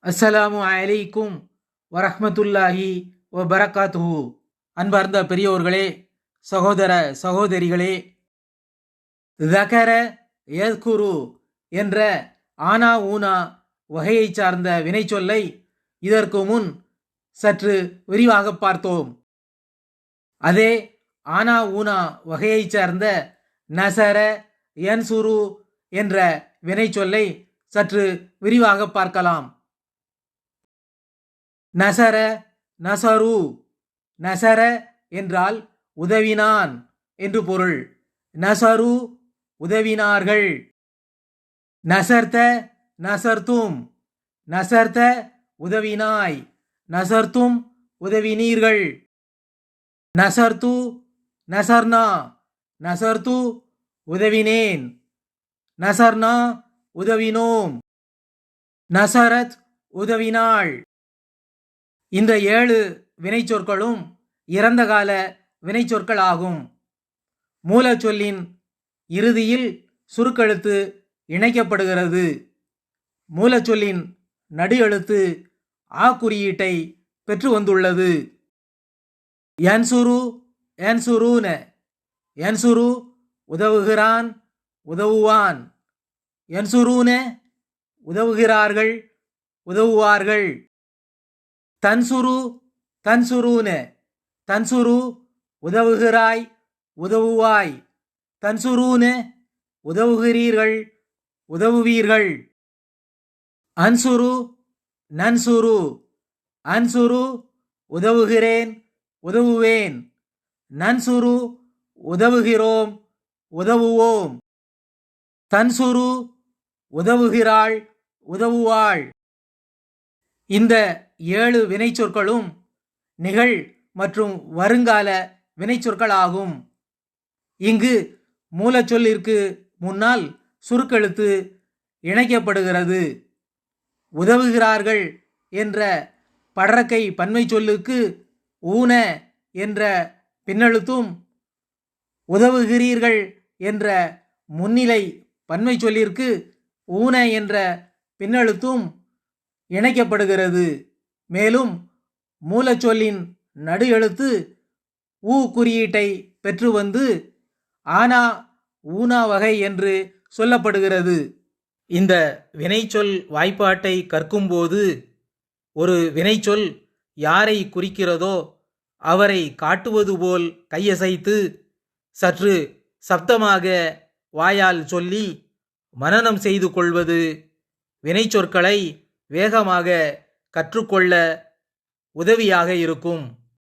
அஸ்ஸலாமு அலைக்கும் வரஹ்மத்துல்லாஹி வபரகாத்துஹு. அன்பார்ந்த பெரியோர்களே, சகோதர சகோதரிகளே, தகர யத்குரு என்ற ஆனா ஊனா வகையை சார்ந்த வினைச்சொல்லை இதற்கு முன் சற்று விரிவாக பார்த்தோம். அதே ஆனா ஊனா வகையை சார்ந்த நசர யன்சுரு என்ற வினைச்சொல்லை சற்று விரிவாக பார்க்கலாம். நசர நசரு. நசர என்றால் உதவினான் என்று பொருள். நசரு உதவினார்கள். நசர்த்த நசர்த்தும். நசர்த்த உதவினாய். நசர்த்தும் உதவினீர்கள். நசர்த்து நசர்னா. நசர்த்து உதவினேன். நசர்னா உதவினோம். நசரத் உதவினாள். இந்த 7 வினைச்சொற்களும் இறந்த கால வினைச்சொற்கள் ஆகும். மூலச்சொல்லின் இறுதியில் சுருக்கெழுத்து இணைக்கப்படுகிறது. மூலச்சொல்லின் நடு எழுத்து ஆ குறியீட்டை பெற்று வந்துள்ளது. யன்சுரு யன்சுருன. யன்சுரு உதவுகிறான், உதவுவான். யன்சுருன உதவுகிறார்கள், உதவுவார்கள். தன்சுரு தன்சுருன. தன்சுரு உதவுகிறாய், உதவுவாய். தன்சுருன உதவுகிறீர்கள், உதவுவீர்கள். அன்சுரு நன்சுரு. அன்சுரு உதவுகிறேன், உதவுவேன். நன்சுரு உதவுகிறோம், உதவுவோம். தன்சுரு உதவுகிறாள், உதவுவாள். இந்த 7 வினைச்சொற்களும் நிகழ் மற்றும் வருங்கால வினைச்சொற்கள் ஆகும். இங்கு மூலச்சொல்லிற்கு முன்னால் சுருக்கெழுத்து இணைக்கப்படுகிறது. உதவுகிறார்கள் என்ற படரக்கை பன்மை சொல்லுக்கு ஊன என்ற பின்னெழுத்தும், உதவுகிறீர்கள் என்ற முன்னிலை பன்மை சொல்லிற்கு ஊன என்ற பின்னெழுத்தும் இணைக்கப்படுகிறது. மேலும் மூலச்சொல்லின் நடு எழுத்து ஊ குறியீட்டை பெற்று வந்து ஆனா ஊனா வகை என்று சொல்லப்படுகிறது. இந்த வினைச்சொல் வாய்ப்பாட்டை கற்கும்போது ஒரு வினைச்சொல் யாரை குறிக்கிறதோ அவரை காட்டுவது போல் கையசைத்து சற்று சப்தமாக வாயால் சொல்லி மனனம் செய்து கொள்வது வினைச்சொற்களை வேகமாக கற்றுக்கொள்ள உதவியாக இருக்கும்.